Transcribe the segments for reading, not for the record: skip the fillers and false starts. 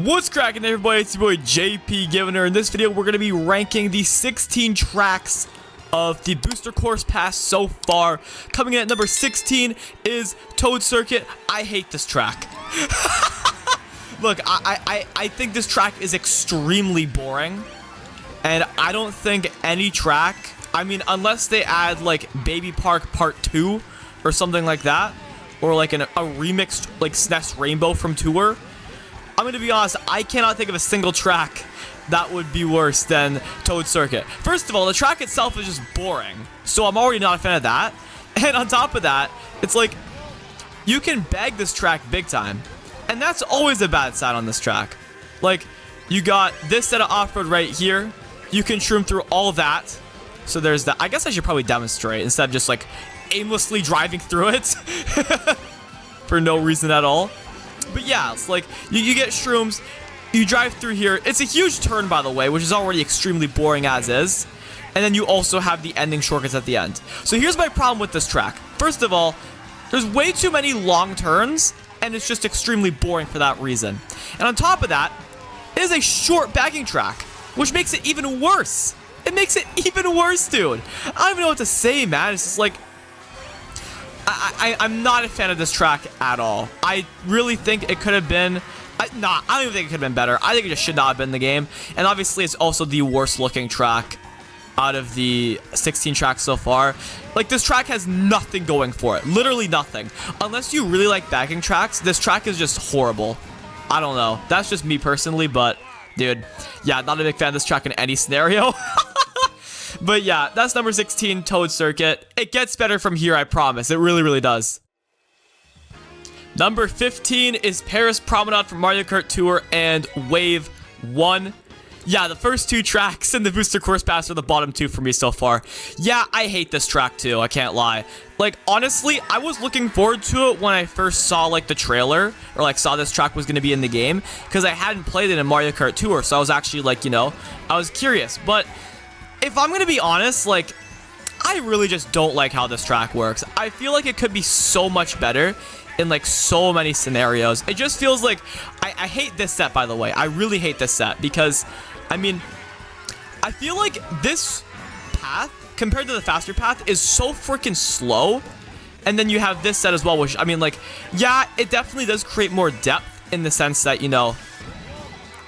What's cracking, everybody? It's your boy JP Givener. In this video, we're going to be ranking the 16 tracks of the booster course pass so far. Coming in at number 16 is Toad Circuit. I hate this track. Look, I think this track is extremely boring, and I don't think any track, I mean, unless they add like Baby Park Part 2 or something like that, or like a remixed like SNES Rainbow from Tour, I'm going to be honest, I cannot think of a single track that would be worse than Toad Circuit. First of all, the track itself is just boring, so I'm already not a fan of that. And on top of that, it's like, you can bag this track big time, and that's always a bad sign on this track. Like, you got this set of off-road right here. You can shroom through all that. So there's that. I guess I should probably demonstrate instead of just like aimlessly driving through it for no reason at all. But yeah, it's like, you get shrooms, you drive through here. It's a huge turn, by the way, which is already extremely boring as is. And then you also have the ending shortcuts at the end. So here's my problem with this track. First of all, there's way too many long turns, and it's just extremely boring for that reason. And on top of that, it is a short bagging track, which makes it even worse. It makes it even worse, dude. I don't even know what to say, man. It's just like, I'm not a fan of this track at all. I really think it could have been... I don't even think it could have been better. I think it just should not have been the game. And obviously, it's also the worst looking track out of the 16 tracks so far. Like, this track has nothing going for it. Literally nothing. Unless you really like bagging tracks, this track is just horrible. I don't know. That's just me personally, but... dude, yeah, not a big fan of this track in any scenario. But yeah, that's number 16, Toad Circuit. It gets better from here, I promise. It really, really does. Number 15 is Paris Promenade from Mario Kart Tour and Wave 1. Yeah, the first two tracks in the booster course pass are the bottom two for me so far. Yeah, I hate this track too, I can't lie. Like, honestly, I was looking forward to it when I first saw, like, the trailer, or, like, saw this track was going to be in the game, because I hadn't played it in Mario Kart Tour, so I was actually, like, you know, I was curious. But if I'm going to be honest, like, I really just don't like how this track works. I feel like it could be so much better in, like, so many scenarios. It just feels like, I hate this set, by the way. I really hate this set, because, I mean, I feel like this path, compared to the faster path, is so freaking slow. And then you have this set as well, which, I mean, like, yeah, it definitely does create more depth in the sense that, you know,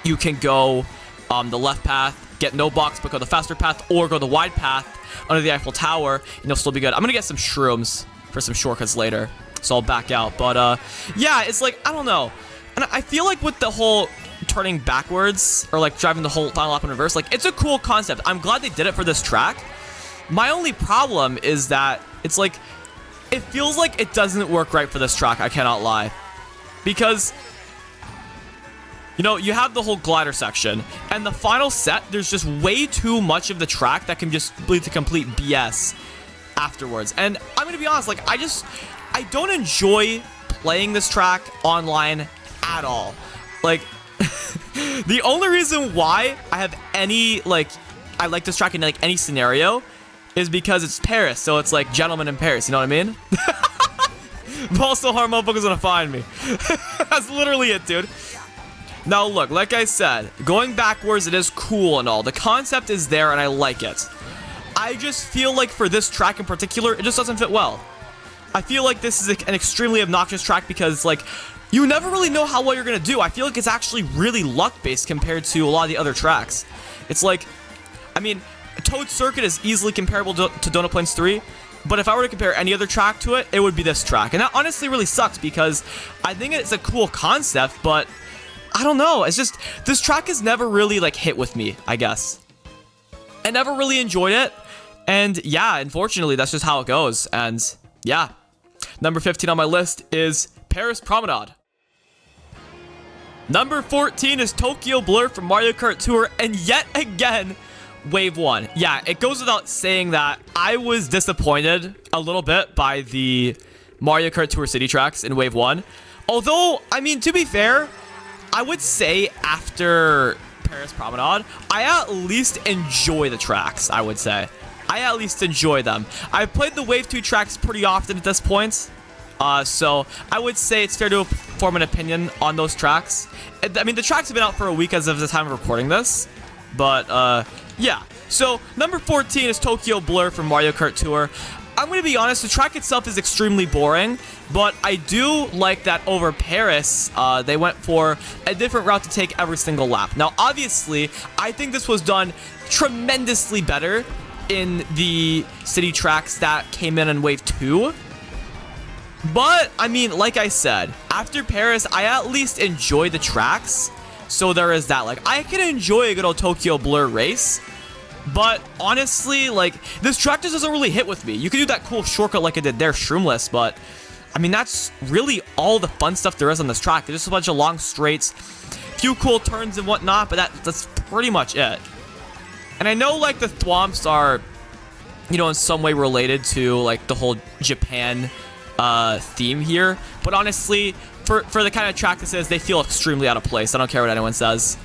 you can go the left path, get no box, but go the faster path, or go the wide path under the Eiffel Tower, and you'll still be good. I'm gonna get some shrooms for some shortcuts later, so I'll back out. But yeah, it's like, I don't know. And I feel like with the whole turning backwards, or like driving the whole final lap in reverse, like, it's a cool concept. I'm glad they did it for this track. My only problem is that it's like, it feels like it doesn't work right for this track, I cannot lie. Because, you know, you have the whole glider section, and the final set, there's just way too much of the track that can just lead to complete BS afterwards. And I'm gonna be honest, like, I don't enjoy playing this track online at all. Like, the only reason why I have any, like, I like this track in, like, any scenario is because it's Paris, so it's like Gentlemen in Paris, you know what I mean? Ball so hard, motherfucker's gonna find me. That's literally it, dude. Now, look, like I said, going backwards, it is cool and all. The concept is there, and I like it. I just feel like for this track in particular, it just doesn't fit well. I feel like this is an extremely obnoxious track because, like, you never really know how well you're gonna do. I feel like it's actually really luck-based compared to a lot of the other tracks. It's like, I mean, Toad Circuit is easily comparable to Donut Plains 3, but if I were to compare any other track to it, it would be this track. And that honestly really sucks because I think it's a cool concept, but I don't know. It's just, this track has never really, like, hit with me, I guess. I never really enjoyed it. And yeah, unfortunately, that's just how it goes. And yeah, number 15 on my list is Paris Promenade. Number 14 is Tokyo Blur from Mario Kart Tour, and yet again, Wave 1. Yeah, it goes without saying that I was disappointed a little bit by the Mario Kart Tour City tracks in Wave 1. Although, I mean, to be fair, I would say after Paris Promenade, I at least enjoy the tracks, I would say. I at least enjoy them. I've played the Wave 2 tracks pretty often at this point, So I would say it's fair to form an opinion on those tracks. I mean, the tracks have been out for a week as of the time of recording this. But, yeah. So, number 14 is Tokyo Blur from Mario Kart Tour. I'm going to be honest, the track itself is extremely boring, but I do like that over Paris, they went for a different route to take every single lap. Now, obviously, I think this was done tremendously better in the city tracks that came in Wave 2. But, I mean, like I said, after Paris, I at least enjoy the tracks. So there is that. Like, I can enjoy a good old Tokyo Blur race. But honestly, like, this track just doesn't really hit with me. You can do that cool shortcut like I did there, Shroomless, but I mean, that's really all the fun stuff there is on this track. There's just a bunch of long straights, few cool turns and whatnot, but that's pretty much it. And I know, like, the thwomps are, you know, in some way related to, like, the whole Japan theme here. But honestly, for the kind of track this is, they feel extremely out of place. I don't care what anyone says.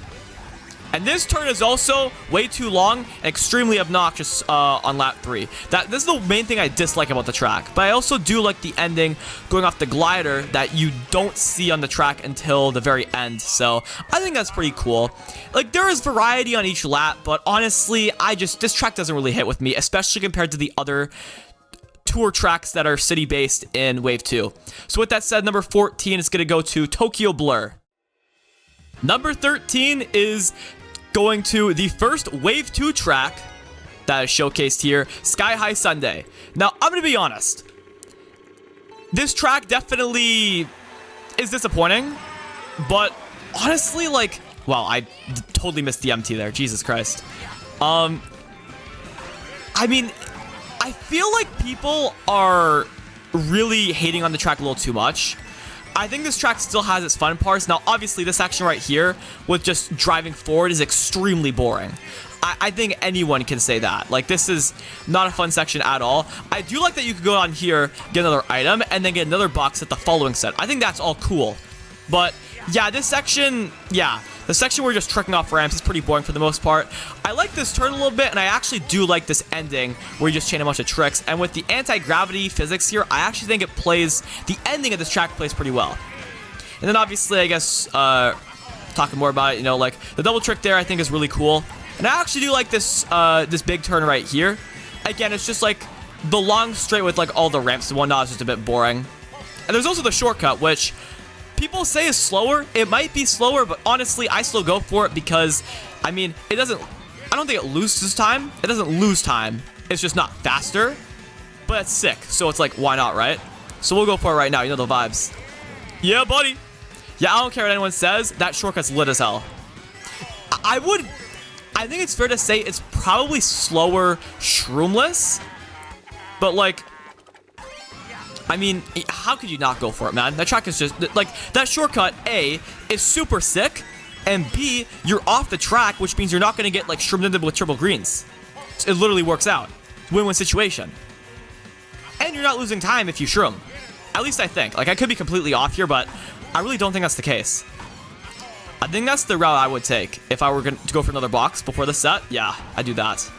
And this turn is also way too long and extremely obnoxious on lap 3. This is the main thing I dislike about the track. But I also do like the ending going off the glider that you don't see on the track until the very end. So I think that's pretty cool. Like, there is variety on each lap, but honestly, this track doesn't really hit with me, especially compared to the other tour tracks that are city-based in Wave 2. So with that said, number 14 is going to go to Tokyo Blur. Number 13 is going to the first Wave 2 track that is showcased here, Sky High Sundae. Now, I'm going to be honest. This track definitely is disappointing, but honestly, like, wow, I totally missed the MT there. Jesus Christ. I mean, I feel like people are really hating on the track a little too much. I think this track still has its fun parts. Now, obviously, this section right here with just driving forward is extremely boring. I think anyone can say that. Like, this is not a fun section at all. I do like that you could go on here, get another item, and then get another box at the following set. I think that's all cool. But, yeah, this section, yeah. The section where you're just trekking off ramps is pretty boring for the most part. I like this turn a little bit, and I actually do like this ending where you just chain a bunch of tricks. And with the anti-gravity physics here, I actually think the ending of this track plays pretty well. And then obviously, I guess, talking more about it, you know, like, the double trick there I think is really cool. And I actually do like this this big turn right here. Again, it's just like the long straight with like all the ramps and whatnot is just a bit boring. And there's also the shortcut, which people say is slower. It might be slower, but honestly, I still go for it because, I mean, I don't think it loses time. It doesn't lose time. It's just not faster, but it's sick. So it's like, why not, right? So we'll go for it right now. You know the vibes. Yeah, buddy. Yeah, I don't care what anyone says. That shortcut's lit as hell. I think it's fair to say it's probably slower Shroomless, but like, I mean, how could you not go for it, man? That track is just, like, that shortcut, A, is super sick, and B, you're off the track, which means you're not going to get, like, shroomed into with triple greens. It literally works out. Win-win situation. And you're not losing time if you shroom. At least I think. Like, I could be completely off here, but I really don't think that's the case. I think that's the route I would take if I were going to go for another box before the set. Yeah, I do that.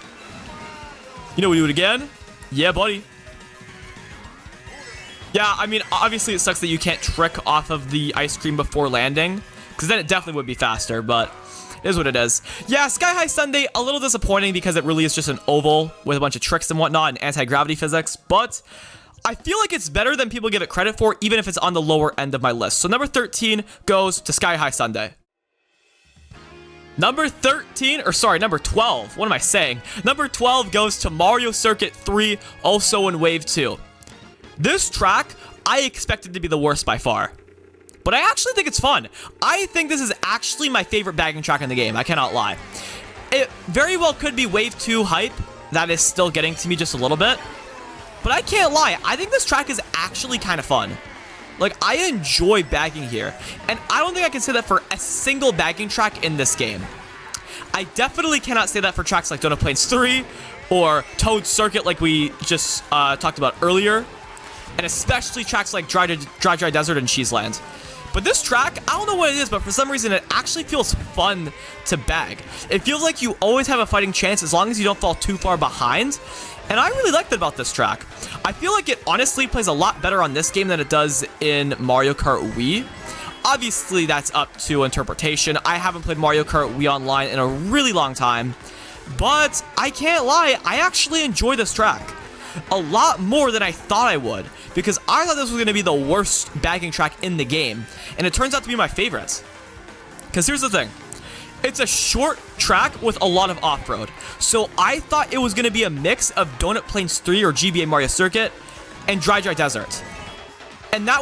You know, we do it again? Yeah, buddy. Yeah, I mean, obviously it sucks that you can't trick off of the ice cream before landing, because then it definitely would be faster, but it is what it is. Yeah, Sky High Sundae, a little disappointing because it really is just an oval with a bunch of tricks and whatnot and anti-gravity physics, but I feel like it's better than people give it credit for, even if it's on the lower end of my list. So number 13 goes to Sky High Sundae. Number 12, what am I saying? Number 12 goes to Mario Circuit 3, also in Wave 2. This track, I expected to be the worst by far. But I actually think it's fun. I think this is actually my favorite bagging track in the game, I cannot lie. It very well could be Wave 2 hype, that is still getting to me just a little bit. But I can't lie, I think this track is actually kind of fun. Like, I enjoy bagging here, and I don't think I can say that for a single bagging track in this game. I definitely cannot say that for tracks like Donut Plains 3, or Toad Circuit like we just talked about earlier, and especially tracks like Dry Desert and Cheeseland. But this track, I don't know what it is, but for some reason it actually feels fun to bag. It feels like you always have a fighting chance as long as you don't fall too far behind. And I really like that about this track. I feel like it honestly plays a lot better on this game than it does in Mario Kart Wii. Obviously, that's up to interpretation. I haven't played Mario Kart Wii Online in a really long time. But I can't lie, I actually enjoy this track a lot more than I thought I would. Because I thought this was going to be the worst bagging track in the game. And it turns out to be my favorite. Because here's the thing. It's a short track with a lot of off-road. So I thought it was going to be a mix of Donut Plains 3 or GBA Mario Circuit and Dry Desert. And that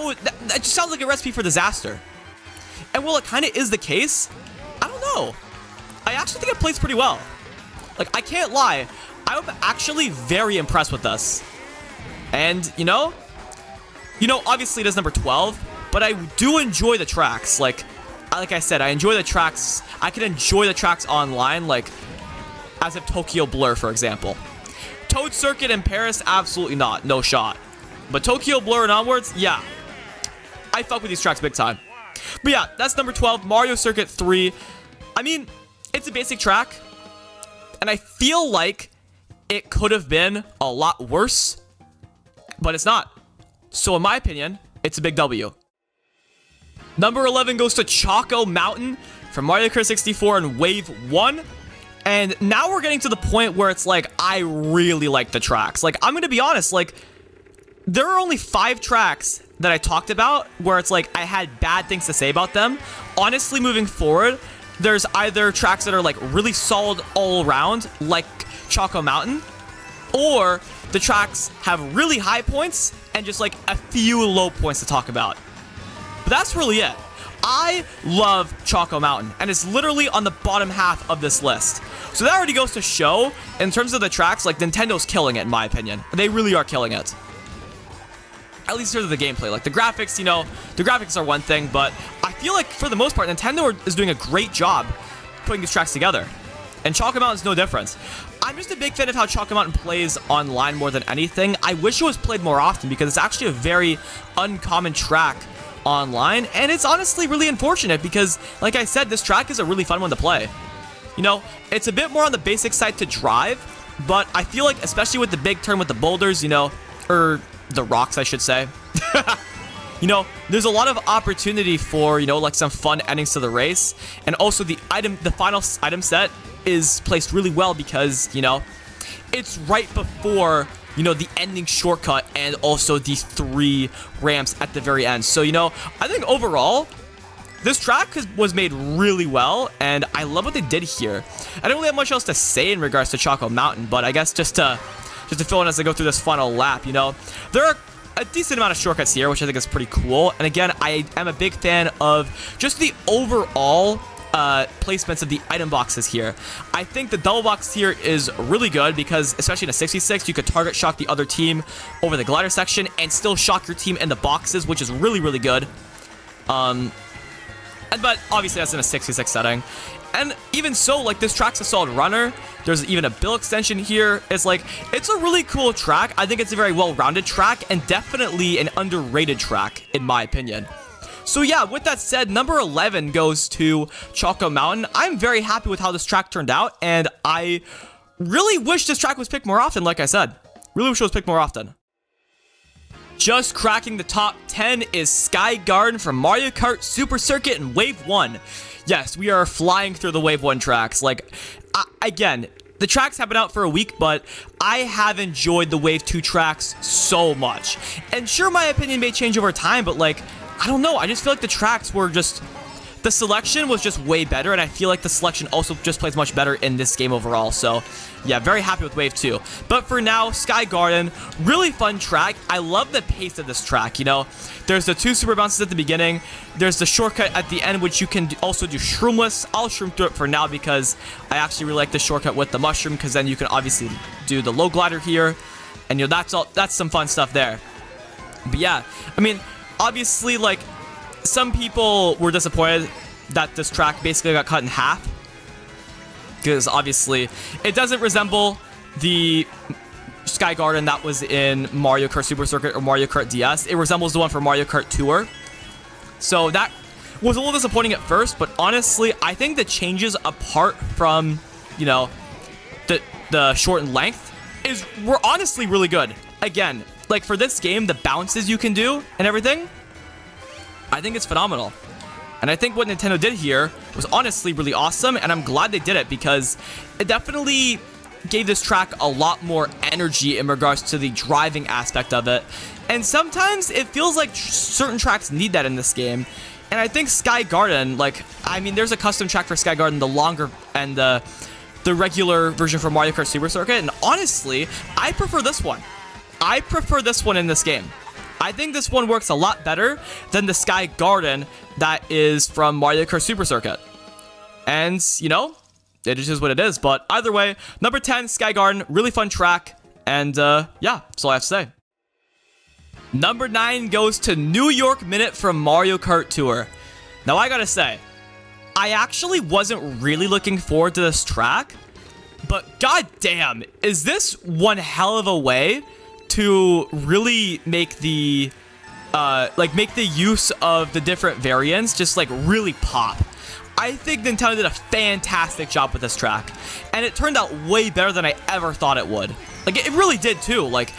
just sounds like a recipe for disaster. And while it kind of is the case, I don't know. I actually think it plays pretty well. Like, I can't lie. I'm actually very impressed with this. And, you know, obviously it is number 12, but I do enjoy the tracks. Like I said, I enjoy the tracks. I can enjoy the tracks online, like as if Tokyo Blur, for example. Toad Circuit in Paris, absolutely not. No shot. But Tokyo Blur and onwards, yeah. I fuck with these tracks big time. But yeah, that's number 12, Mario Circuit 3. I mean, it's a basic track. And I feel like it could have been a lot worse. But it's not. So in my opinion, it's a big W. Number 11 goes to Choco Mountain from Mario Kart 64 and Wave 1. And now we're getting to the point where it's like, I really like the tracks. Like, I'm going to be honest, like, there are only 5 tracks that I talked about where it's like, I had bad things to say about them. Honestly, moving forward, there's either tracks that are like really solid all around, like Choco Mountain, or the tracks have really high points and just like a few low points to talk about. But that's really it. I love Choco Mountain, and it's literally on the bottom half of this list. So that already goes to show, in terms of the tracks, like, Nintendo's killing it, in my opinion. They really are killing it. At least in terms of the gameplay. Like, the graphics, you know, the graphics are one thing, but I feel like, for the most part, Nintendo is doing a great job putting these tracks together. And Choco Mountain's no different. I'm just a big fan of how Choco Mountain plays online more than anything. I wish it was played more often, because it's actually a very uncommon track online, and it's honestly really unfortunate because, like I said, this track is a really fun one to play. You know, it's a bit more on the basic side to drive, but I feel like, especially with the big turn with the boulders, you know, or the rocks, I should say, you know, there's a lot of opportunity for, you know, like some fun endings to the race, and also the final item set is placed really well because, you know, it's right before, you know, the ending shortcut and also the 3 ramps at the very end. So, you know, I think overall, this track was made really well, and I love what they did here. I don't really have much else to say in regards to Choco Mountain, but I guess just to fill in as I go through this final lap, you know, there are a decent amount of shortcuts here, which I think is pretty cool. And again, I am a big fan of just the overall placements of the item boxes here. I think the double box here is really good because, especially in a 66, you could target shock the other team over the glider section and still shock your team in the boxes, which is really, really good. But obviously that's in a 66 setting. And even so, like, this track's a solid runner. There's even a bill extension here. It's like, it's a really cool track. I think it's a very well-rounded track and definitely an underrated track, in my opinion. So yeah, with that said, number 11 goes to Choco Mountain. I'm very happy with how this track turned out, and I really wish this track was picked more often, like I said. Really wish it was picked more often. Just cracking the top 10 is Sky Garden from Mario Kart Super Circuit and Wave 1. Yes, we are flying through the Wave 1 tracks. Like, again, the tracks have been out for a week, but I have enjoyed the Wave 2 tracks so much. And sure, my opinion may change over time, but like, I don't know. I just feel like the tracks were just... The selection was just way better, and I feel like the selection also just plays much better in this game overall. So, yeah, very happy with Wave 2. But for now, Sky Garden, really fun track. I love the pace of this track, you know. There's the 2 super bounces at the beginning. There's the shortcut at the end, which you can also do shroomless. I'll shroom through it for now because I actually really like the shortcut with the mushroom, because then you can obviously do the low glider here. And, you know, that's some fun stuff there. But, yeah, I mean... Obviously, like, some people were disappointed that this track basically got cut in half. Because, obviously, it doesn't resemble the Sky Garden that was in Mario Kart Super Circuit or Mario Kart DS. It resembles the one for Mario Kart Tour. So, that was a little disappointing at first. But, honestly, I think the changes apart from, you know, the shortened length were honestly really good. Again, like for this game, the bounces you can do and everything, I think it's phenomenal. And I think what Nintendo did here was honestly really awesome, and I'm glad they did it because it definitely gave this track a lot more energy in regards to the driving aspect of it. And sometimes it feels like certain tracks need that in this game. And I think Sky Garden, like, I mean, there's a custom track for Sky Garden, the longer and the regular version for Mario Kart Super Circuit, and honestly, I prefer this one. I prefer this one in this game. I think this one works a lot better than the Sky Garden that is from Mario Kart Super Circuit. And, you know, it is what it is. But either way, number 10, Sky Garden, really fun track. And, yeah, that's all I have to say. Number 9 goes to New York Minute from Mario Kart Tour. Now, I gotta say, I actually wasn't really looking forward to this track. But goddamn, is this one hell of a way to really make the make the use of the different variants just like really pop. I think Nintendo did a fantastic job with this track, and it turned out way better than I ever thought it would. Like, it really did too. Like,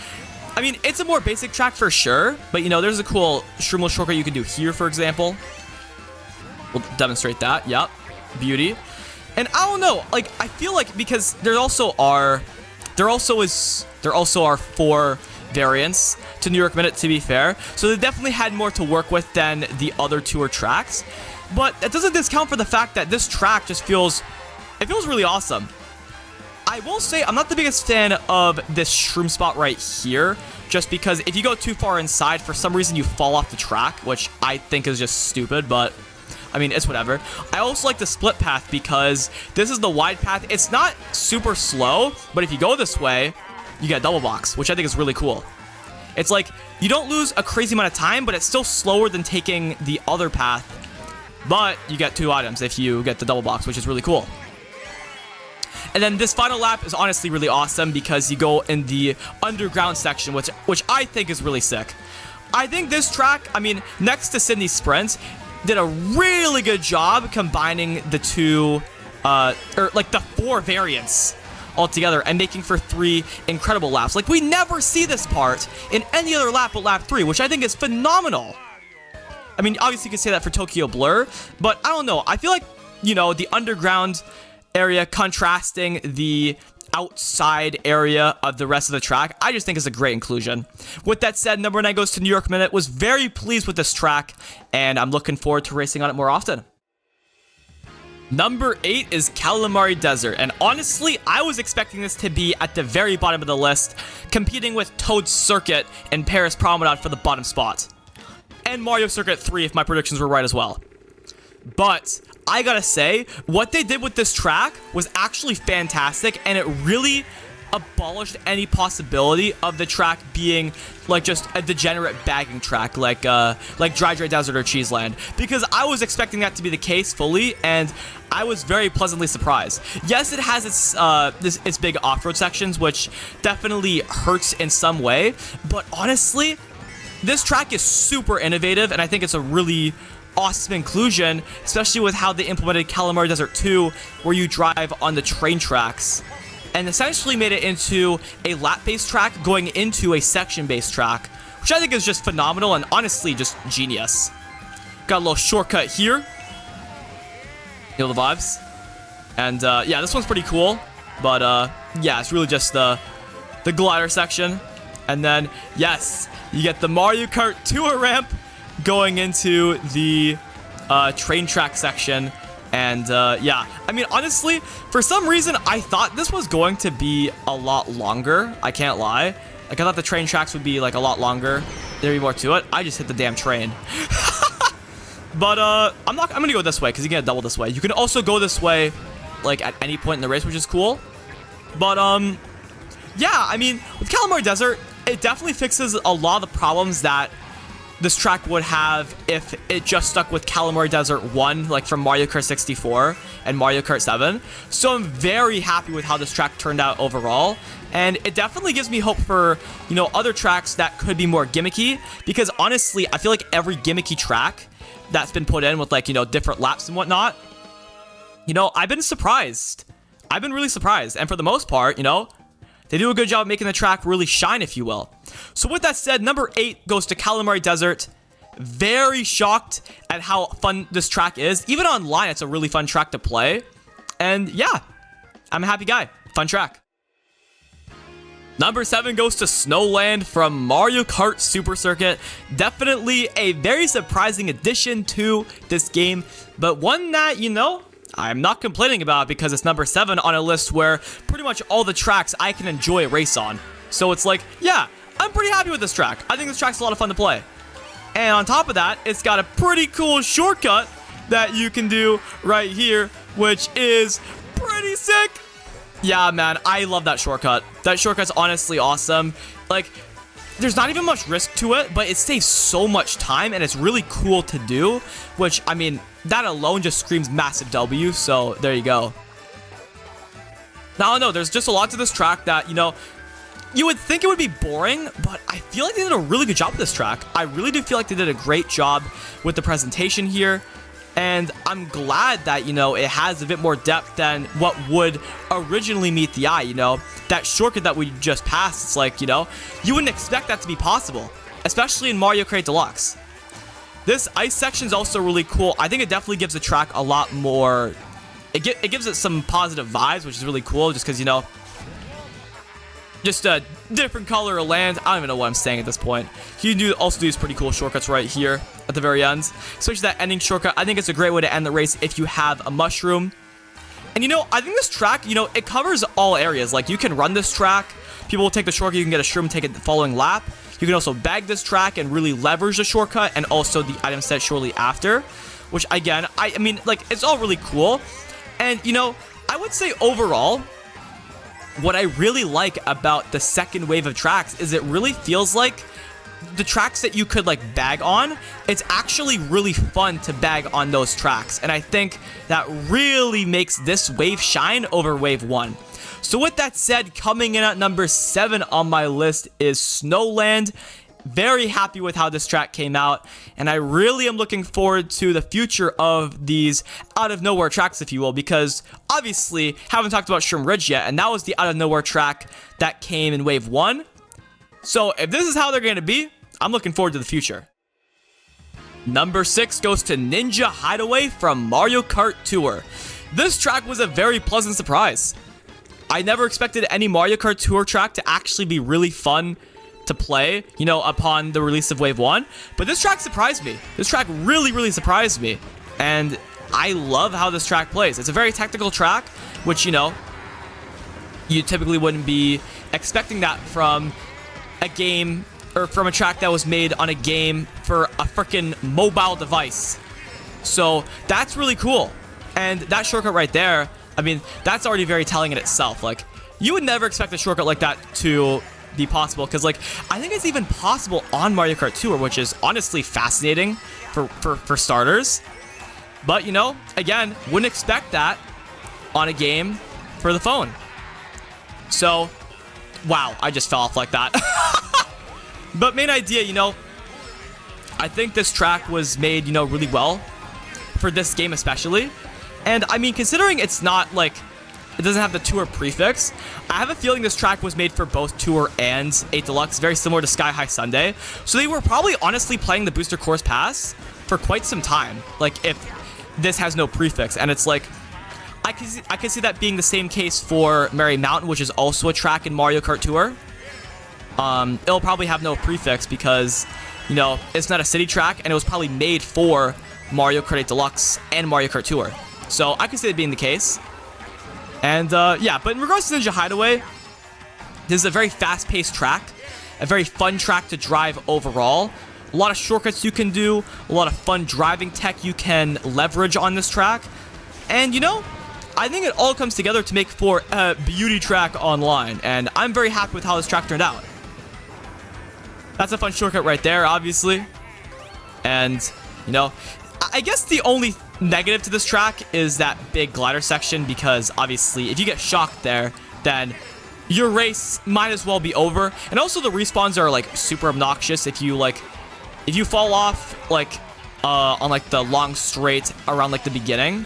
I mean, it's a more basic track for sure, but you know, there's a cool Shroom Ridge shortcut you can do here, for example. We'll demonstrate that. Yep, beauty. And I don't know, like, I feel like because there also are 4 variants to New York Minute, to be fair. So they definitely had more to work with than the other tour tracks. But that doesn't discount for the fact that this track just feels really awesome. I will say I'm not the biggest fan of this shroom spot right here, just because if you go too far inside, for some reason you fall off the track, which I think is just stupid, but I mean, it's whatever. I also like the split path because this is the wide path. It's not super slow, but if you go this way, you get a double box, which I think is really cool. It's like, you don't lose a crazy amount of time, but it's still slower than taking the other path. But you get 2 items if you get the double box, which is really cool. And then this final lap is honestly really awesome because you go in the underground section, which I think is really sick. I think this track, I mean, next to Sydney Sprint, did a really good job combining the two, or like the 4 variants altogether and making for 3 incredible laps. Like, we never see this part in any other lap but lap 3, which I think is phenomenal. I mean, obviously you could say that for Tokyo Blur, but I don't know. I feel like, you know, the underground area contrasting the outside area of the rest of the track, I just think is a great inclusion. With that said, number 9 goes to New York Minute. Was very pleased with this track, and I'm looking forward to racing on it more often. Number 8 is Calamari Desert, and honestly, I was expecting this to be at the very bottom of the list, competing with Toad Circuit and Paris Promenade for the bottom spot. And Mario Circuit 3 if my predictions were right as well. But I gotta say, what they did with this track was actually fantastic, and it really abolished any possibility of the track being like just a degenerate bagging track like Dry Desert or Cheeseland, because I was expecting that to be the case fully, and I was very pleasantly surprised. Yes, it has its big off-road sections, which definitely hurts in some way, but honestly, this track is super innovative, and I think it's a really awesome inclusion, especially with how they implemented Calamari Desert 2, where you drive on the train tracks, and essentially made it into a lap-based track going into a section-based track, which I think is just phenomenal and honestly just genius. Got a little shortcut here. You know the vibes. And yeah, this one's pretty cool, but yeah, it's really just the glider section. And then, yes, you get the Mario Kart Tour ramp going into the train track section. And yeah, I mean, honestly, for some reason, I thought this was going to be a lot longer. I can't lie. Like, I thought the train tracks would be like a lot longer. There'd be more to it. I just hit the damn train. But I'm gonna go this way because you get a double this way. You can also go this way, like at any point in the race, which is cool. But yeah, I mean, with Calamari Desert, it definitely fixes a lot of the problems that this track would have if it just stuck with Calamari Desert 1, like from Mario Kart 64 and Mario Kart 7. So I'm very happy with how this track turned out overall. And it definitely gives me hope for, you know, other tracks that could be more gimmicky. Because honestly, I feel like every gimmicky track that's been put in with, like, you know, different laps and whatnot, you know, I've been surprised. I've been really surprised. And for the most part, you know, They do a good job of making the track really shine, if you will. So with that said, number 8 goes to Calamari Desert. Very shocked at how fun this track is. Even online, it's a really fun track to play. And yeah, I'm a happy guy. Fun track. Number 7 goes to Snowland from Mario Kart Super Circuit. Definitely a very surprising addition to this game, but one that, you know, I'm not complaining about because it's number 7 on a list where pretty much all the tracks I can enjoy a race on. So it's like, yeah, I'm pretty happy with this track. I think this track's a lot of fun to play. And on top of that, it's got a pretty cool shortcut that you can do right here, which is pretty sick. Yeah, man, I love that shortcut. That shortcut's honestly awesome. Like, there's not even much risk to it, but it saves so much time, and it's really cool to do, which, I mean, that alone just screams massive W, so there you go. Now, I don't know, there's just a lot to this track that, you know, you would think it would be boring, but I feel like they did a really good job with this track. I really do feel like they did a great job with the presentation here. And I'm glad that, you know, it has a bit more depth than what would originally meet the eye, you know. That shortcut that we just passed, it's like, you know, you wouldn't expect that to be possible, especially in Mario Kart Deluxe. This ice section is also really cool. I think it definitely gives the track a lot more, it gives it some positive vibes, which is really cool, just because, you know, just a different color of land. I don't even know what I'm saying at this point. You can also do these pretty cool shortcuts right here at the very end. Especially that ending shortcut. I think it's a great way to end the race if you have a mushroom. And you know, I think this track, you know, it covers all areas. Like, you can run this track. People will take the shortcut. You can get a shroom, take it the following lap. You can also bag this track and really leverage the shortcut and also the item set shortly after. Which, again, I mean, like, it's all really cool. And, you know, I would say overall, what I really like about the second wave of tracks is it really feels like the tracks that you could like bag on, it's actually really fun to bag on those tracks. And I think that really makes this wave shine over wave 1. So with that said, coming in at number 7 on my list is Snowland. Very happy with how this track came out, and I really am looking forward to the future of these out of nowhere tracks, if you will, because obviously haven't talked about Shroom Ridge yet, and that was the out of nowhere track that came in wave 1. So if this is how they're going to be, I'm looking forward to the future. Number 6 goes to Ninja Hideaway from Mario Kart Tour. This track was a very pleasant surprise. I never expected any Mario Kart Tour track to actually be really fun to play, you know, upon the release of Wave 1. But this track surprised me. This track really, really surprised me. And I love how this track plays. It's a very technical track, which, you know, you typically wouldn't be expecting that from a game or from a track that was made on a game for a freaking mobile device. So that's really cool. And that shortcut right there, I mean, that's already very telling in itself. Like, you would never expect a shortcut like that to be possible, because like I think it's even possible on Mario Kart Tour, which is honestly fascinating for starters. But you know, again, wouldn't expect that on a game for the phone. So wow, I just fell off like that. But main idea, you know, I think this track was made, you know, really well for this game especially. And I mean, considering it's not like, it doesn't have the Tour prefix, I have a feeling this track was made for both Tour and 8 Deluxe, very similar to Sky High Sunday. So they were probably honestly playing the Booster Course Pass for quite some time, like if this has no prefix. And it's like, I can see that being the same case for Mario Mountain, which is also a track in Mario Kart Tour. It'll probably have no prefix because, you know, it's not a city track, and it was probably made for Mario Kart 8 Deluxe and Mario Kart Tour. So I can see it being the case. And yeah, but in regards to Ninja Hideaway, this is a very fast-paced track, a very fun track to drive overall. A lot of shortcuts you can do, a lot of fun driving tech you can leverage on this track. And you know, I think it all comes together to make for a beauty track online, and I'm very happy with how this track turned out. That's a fun shortcut right there, obviously. And, you know, I guess the only negative to this track is that big glider section, because obviously if you get shocked there, then your race might as well be over. And also the respawns are like super obnoxious. If you fall off like on like the long straight around like the beginning,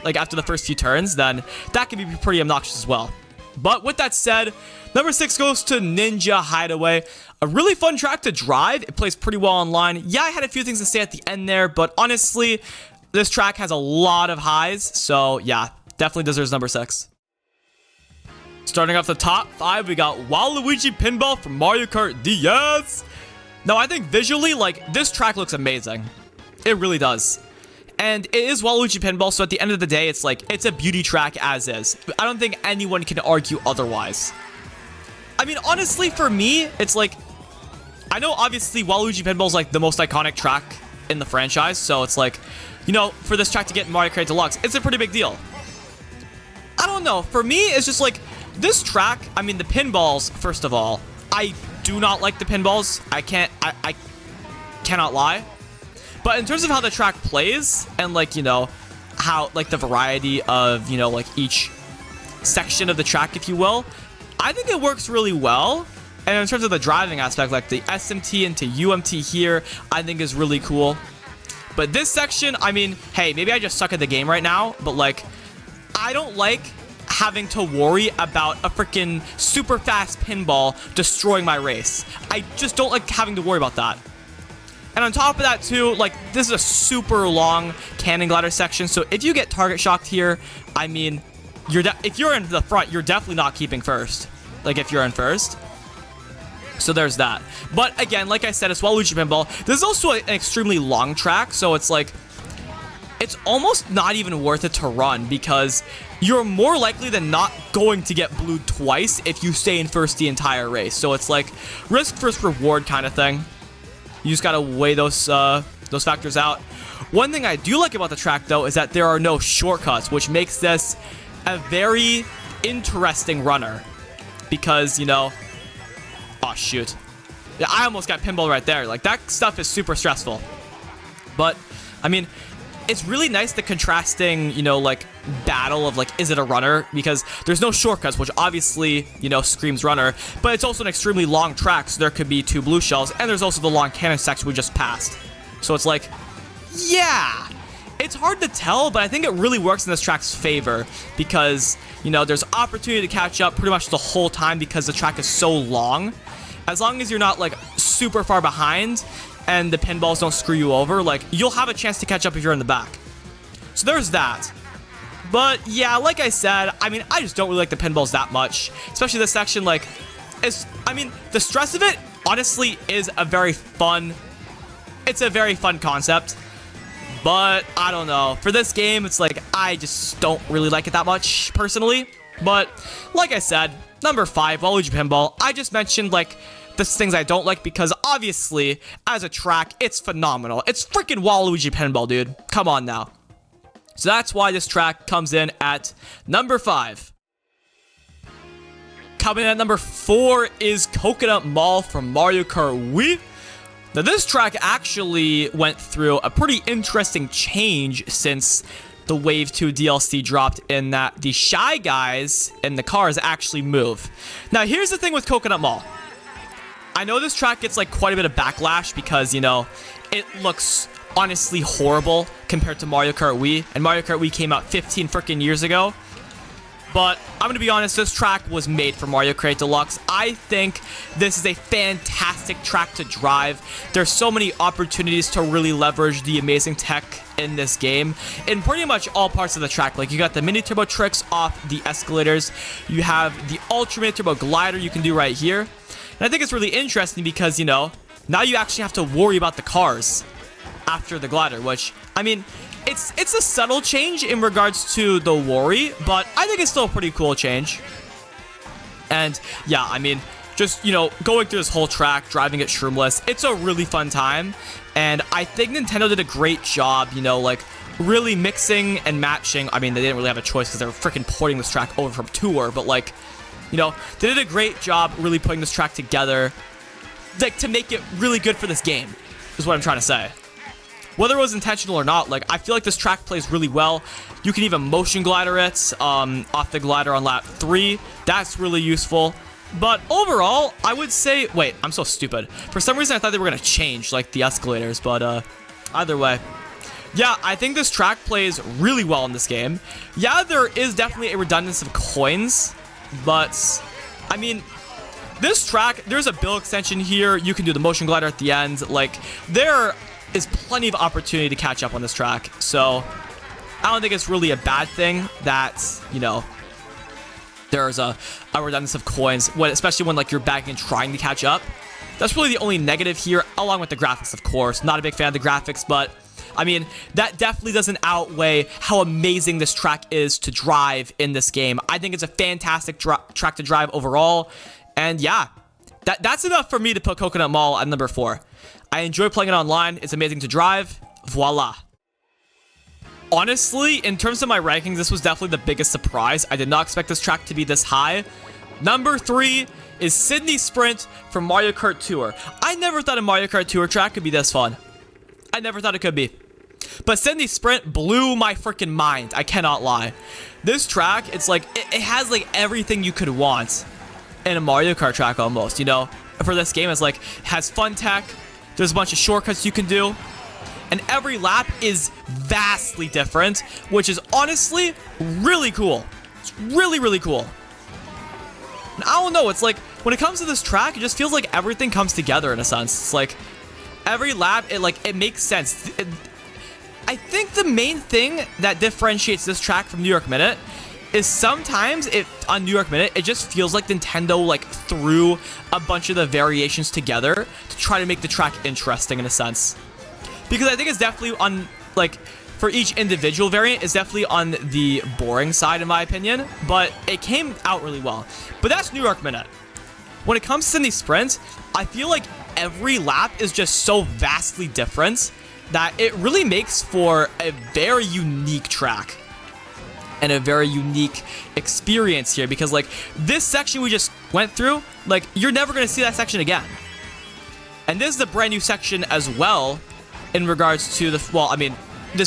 like after the first few turns, then that can be pretty obnoxious as well. But with that said, number 6 goes to Ninja Hideaway. A really fun track to drive. It plays pretty well online. Yeah, I had a few things to say at the end there, but honestly, this track has a lot of highs. So yeah, definitely deserves number 6. Starting off the top 5, we got Waluigi Pinball from Mario Kart DS. Now, I think visually, like, this track looks amazing. It really does. And it is Waluigi Pinball, so at the end of the day, it's like, it's a beauty track as is. I don't think anyone can argue otherwise. I mean, honestly, for me, it's like, I know obviously Waluigi Pinball is like the most iconic track in the franchise, so it's like, you know, for this track to get in Mario Kart Deluxe, it's a pretty big deal. I don't know, for me, it's just like, this track, I mean, the pinballs, first of all, I do not like the pinballs. I cannot lie. But in terms of how the track plays and, like, you know, how, like, the variety of, you know, like, each section of the track, if you will, I think it works really well. And in terms of the driving aspect, like, the SMT into UMT here, I think is really cool. But this section, I mean, hey, maybe I just suck at the game right now, but, like, I don't like having to worry about a freaking super fast pinball destroying my race. I just don't like having to worry about that. And on top of that too, like, this is a super long cannon glider section, so if you get target shocked here, I mean, if you're in the front, you're definitely not keeping first. Like, if you're in first. So there's that. But again, like I said, it's Waluigi Pinball. This is also an extremely long track, so it's like, it's almost not even worth it to run because you're more likely than not going to get blued twice if you stay in first the entire race. So it's like risk versus reward kind of thing. You just gotta weigh those factors out. One thing I do like about the track though is that there are no shortcuts, which makes this a very interesting runner. Because, you know, oh shoot. Yeah, I almost got pinball right there. Like, that stuff is super stressful. But, I mean, it's really nice the contrasting, you know, like, battle of, like, is it a runner? Because there's no shortcuts, which obviously, you know, screams runner. But it's also an extremely long track, so there could be 2 blue shells. And there's also the long cannon section we just passed. So it's like, yeah. It's hard to tell, but I think it really works in this track's favor. Because, you know, there's opportunity to catch up pretty much the whole time because the track is so long. As long as you're not, like, super far behind and the pinballs don't screw you over, like, you'll have a chance to catch up if you're in the back. So there's that. But yeah, like I said, I mean, I just don't really like the pinballs that much. Especially this section, like, I mean, the stress of it, honestly, is a very fun concept. But, I don't know. For this game, it's like, I just don't really like it that much, personally. But, like I said, number 5, Waluigi Pinball. I just mentioned, like, the things I don't like because obviously, as a track, it's phenomenal. It's freaking Waluigi Pinball, dude. Come on now. So that's why this track comes in at number 5. Coming in at number 4 is Coconut Mall from Mario Kart Wii. Now, this track actually went through a pretty interesting change since the Wave 2 DLC dropped, in that the Shy Guys in the cars actually move. Now, here's the thing with Coconut Mall. I know this track gets, like, quite a bit of backlash because, you know, it looks honestly horrible compared to Mario Kart Wii. And Mario Kart Wii came out 15 freaking years ago. But I'm going to be honest, this track was made for Mario Kart Deluxe. I think this is a fantastic track to drive. There's so many opportunities to really leverage the amazing tech in this game in pretty much all parts of the track. Like, you got the mini turbo tricks off the escalators. You have the ultra mini turbo glider you can do right here. And I think it's really interesting because, you know, now you actually have to worry about the cars after the glider, which, I mean, it's a subtle change in regards to the worry, but I think it's still a pretty cool change. And yeah, I mean, just, you know, going through this whole track, driving it shroomless, it's a really fun time. And I think Nintendo did a great job, you know, like, really mixing and matching. I mean, they didn't really have a choice because they were freaking porting this track over from Tour, but, like, you know, they did a great job really putting this track together, like, to make it really good for this game, is what I'm trying to say. Whether it was intentional or not, like, I feel like this track plays really well. You can even motion glider it off the glider on lap 3. That's really useful. But overall, I would say... Wait, I'm so stupid. For some reason, I thought they were going to change, like, the escalators. But either way. Yeah, I think this track plays really well in this game. Yeah, there is definitely a redundancy of coins But, I mean, this track, there's a bill extension here. You can do the motion glider at the end. Like, there is plenty of opportunity to catch up on this track. So, I don't think it's really a bad thing that, you know, there's a redundance of coins, especially when, like, you're backing and trying to catch up. That's really the only negative here, along with the graphics, of course. Not a big fan of the graphics, but, I mean, that definitely doesn't outweigh how amazing this track is to drive in this game. I think it's a fantastic track to drive overall. And yeah, that's enough for me to put Coconut Mall at number 4. I enjoy playing it online. It's amazing to drive. Voila. Honestly, in terms of my rankings, this was definitely the biggest surprise. I did not expect this track to be this high. Number 3 is Sydney Sprint from Mario Kart Tour. I never thought a Mario Kart Tour track could be this fun. I never thought it could be. But Sydney Sprint blew my freaking mind. I cannot lie. This track, it's like, it has like everything you could want in a Mario Kart track almost, you know? For this game, it's like, it has fun tech. There's a bunch of shortcuts you can do. And every lap is vastly different, which is honestly really cool. It's really, really cool. And I don't know, it's like, when it comes to this track, it just feels like everything comes together in a sense. It's like, every lap, it makes sense. I think the main thing that differentiates this track from New York Minute is sometimes on New York Minute, it just feels like Nintendo like threw a bunch of the variations together to try to make the track interesting in a sense. Because I think it's definitely on, like, for each individual variant, it's definitely on the boring side in my opinion, but it came out really well. But that's New York Minute. When it comes to Sydney Sprint, I feel like every lap is just so vastly different that it really makes for a very unique track and a very unique experience here, because like this section we just went through, like you're never going to see that section again. And this is a brand new section as well in regards to the, well, I mean,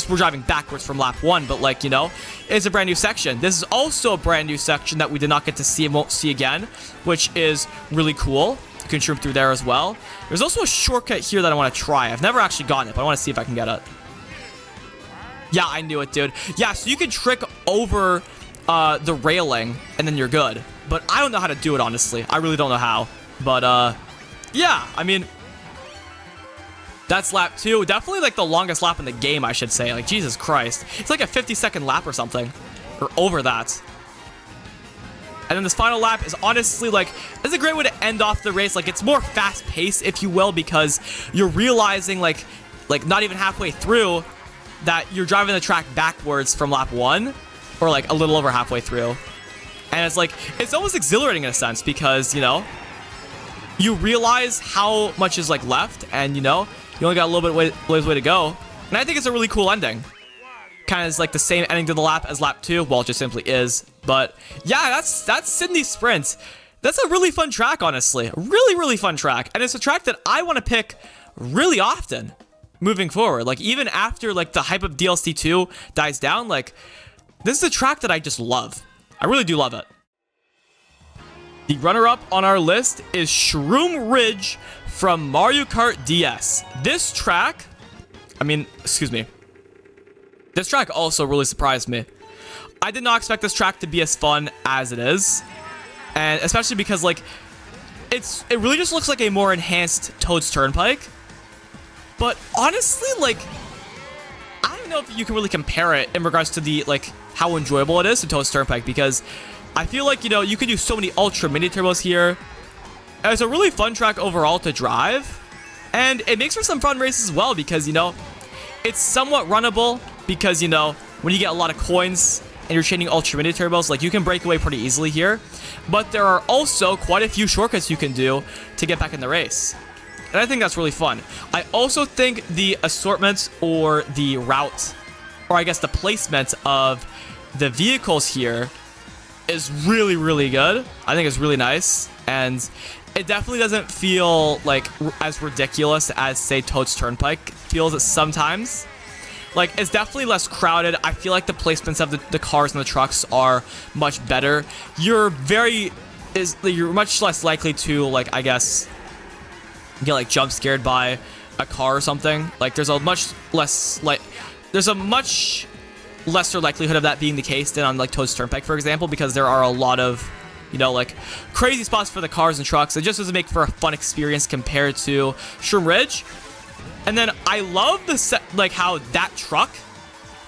we're driving backwards from lap 1, but like, you know, it's a brand new section. This is also a brand new section that we did not get to see and won't see again, which is really cool. You can shroom through there as well. There's also a shortcut here that I want to try. I've never actually gotten it, but I want to see if I can get it. Yeah, I knew it, dude. Yeah, so you can trick over the railing, and then you're good. But I don't know how to do it, honestly. I really don't know how. But, yeah, I mean, that's lap 2. Definitely, like, the longest lap in the game, I should say. Like, Jesus Christ. It's like a 50-second lap or something. Or over that. And then this final lap is honestly, like, it's a great way to end off the race. Like, it's more fast-paced, if you will, because you're realizing, like not even halfway through, that you're driving the track backwards from lap 1, or, like, a little over halfway through. And it's, like, it's almost exhilarating in a sense, because, you know, you realize how much is, like, left, and, you know, you only got a little bit way to go. And I think it's a really cool ending. Kind of is like the same ending to the lap as lap 2. Well, it just simply is. But yeah, that's Sydney Sprint. That's a really fun track, honestly. Really, really fun track. And it's a track that I want to pick really often moving forward. Like, even after, like, the hype of DLC 2 dies down, like, this is a track that I just love. I really do love it. The runner-up on our list is Shroom Ridge from Mario Kart DS. This track, this track also really surprised me. I did not expect this track to be as fun as it is. And especially because, like, it really just looks like a more enhanced Toad's Turnpike. But honestly, like, I don't know if you can really compare it in regards to the, like, how enjoyable it is to Toad's Turnpike, because I feel like, you know, you can do so many ultra mini turbos here. And it's a really fun track overall to drive. And it makes for some fun races as well, because, you know, it's somewhat runnable, because, you know, when you get a lot of coins and you're chaining ultra mini turbos, like, you can break away pretty easily here. But there are also quite a few shortcuts you can do to get back in the race. And I think that's really fun. I also think the assortment or the route, or I guess the placement of the vehicles here is really, really good. I think it's really nice. And it definitely doesn't feel like as ridiculous as, say, Toad's Turnpike feels it sometimes. Like, it's definitely less crowded. I feel like the placements of the cars and the trucks are much better. You're much less likely to, like, I guess, get, like, jump scared by a car or something. Like, there's a much lesser likelihood of that being the case than on, like, Toad's Turnpike, for example, because there are a lot of You know, like crazy spots for the cars and trucks. It just doesn't make for a fun experience compared to Shroom Ridge. And then I love the set, like how that truck,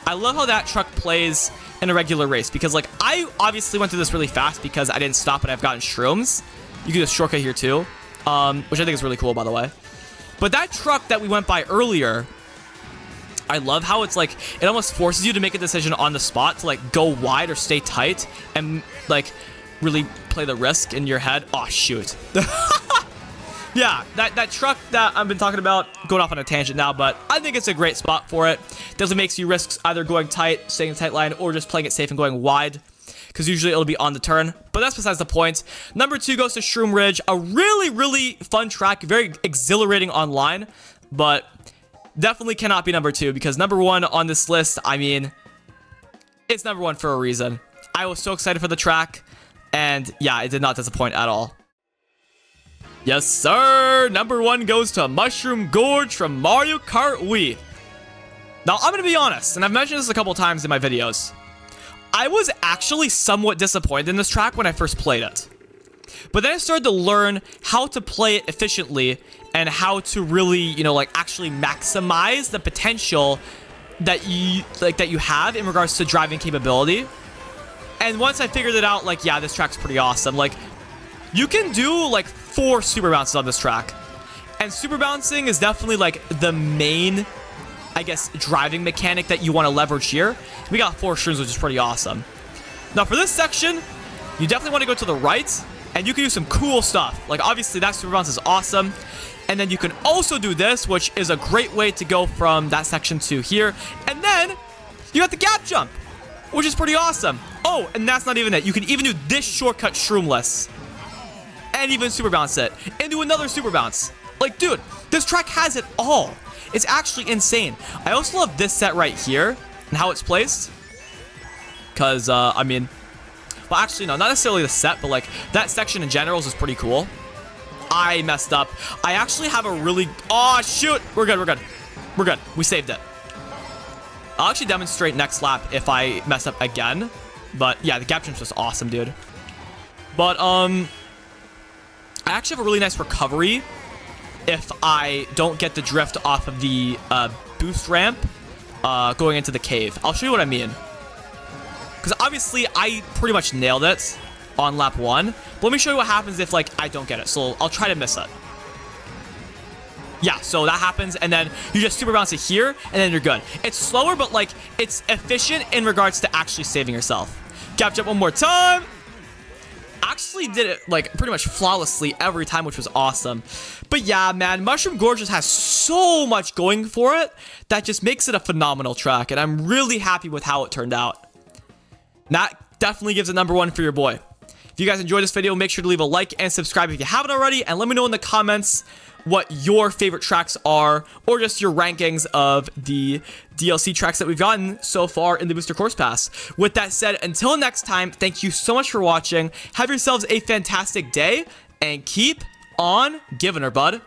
I love how that truck plays in a regular race, because like I obviously went through this really fast because I didn't stop and I've gotten shrooms. You can just shortcut here too, which I think is really cool, by the way. But that truck that we went by earlier, I love how it's like, it almost forces you to make a decision on the spot to like go wide or stay tight and like really play the risk in your head. Oh, shoot. Yeah, that truck that I've been talking about, going off on a tangent now, but I think it's a great spot for it. Definitely makes you risk either going tight, staying in a tight line, or just playing it safe and going wide, because usually it'll be on the turn. But that's besides the point. Number 2 goes to Shroom Ridge. A really, really fun track, very exhilarating online, but definitely cannot be number 2, because number 1 on this list, I mean, it's number 1 for a reason. I was so excited for the track, and yeah, it did not disappoint at all. Yes, sir! Number 1 goes to Mushroom Gorge from Mario Kart Wii. Now, I'm going to be honest, and I've mentioned this a couple times in my videos. I was actually somewhat disappointed in this track when I first played it. But then I started to learn how to play it efficiently and how to really, you know, like actually maximize the potential that you have in regards to driving capability. And once I figured it out, like, yeah, this track's pretty awesome. Like, you can do like 4 super bounces on this track. And super bouncing is definitely like the main, I guess, driving mechanic that you want to leverage here. We got 4 shrooms, which is pretty awesome. Now for this section, you definitely want to go to the right, and you can do some cool stuff. Like obviously that super bounce is awesome. And then you can also do this, which is a great way to go from that section to here. And then you got the gap jump, which is pretty awesome. Oh, and that's not even it. You can even do this shortcut shroomless. And even super bounce it. And do another super bounce. Like, dude, this track has it all. It's actually insane. I also love this set right here and how it's placed. Because, I mean, well, actually, no, not necessarily the set, but like that section in general is pretty cool. I messed up. I actually have a really, oh, shoot. We're good, we're good. We're good. We saved it. I'll actually demonstrate next lap if I mess up again. But yeah, the gap jump's just awesome, dude. But, I actually have a really nice recovery if I don't get the drift off of the boost ramp going into the cave. I'll show you what I mean. Because obviously, I pretty much nailed it on lap 1. But let me show you what happens if, like, I don't get it. So I'll try to miss it. Yeah, so that happens, and then you just super bounce it here, and then you're good. It's slower, but, like, it's efficient in regards to actually saving yourself. Gap jump one more time. Actually did it like pretty much flawlessly every time, which was awesome. But yeah, man, Mushroom Gorge just has so much going for it that just makes it a phenomenal track, and I'm really happy with how it turned out. That definitely gives it number 1 for your boy. If you guys enjoyed this video, make sure to leave a like and subscribe if you haven't already, and let me know in the comments what your favorite tracks are, or just your rankings of the DLC tracks that we've gotten so far in the Booster Course Pass. With that said, until next time, thank you so much for watching. Have yourselves a fantastic day, and keep on giving her, bud.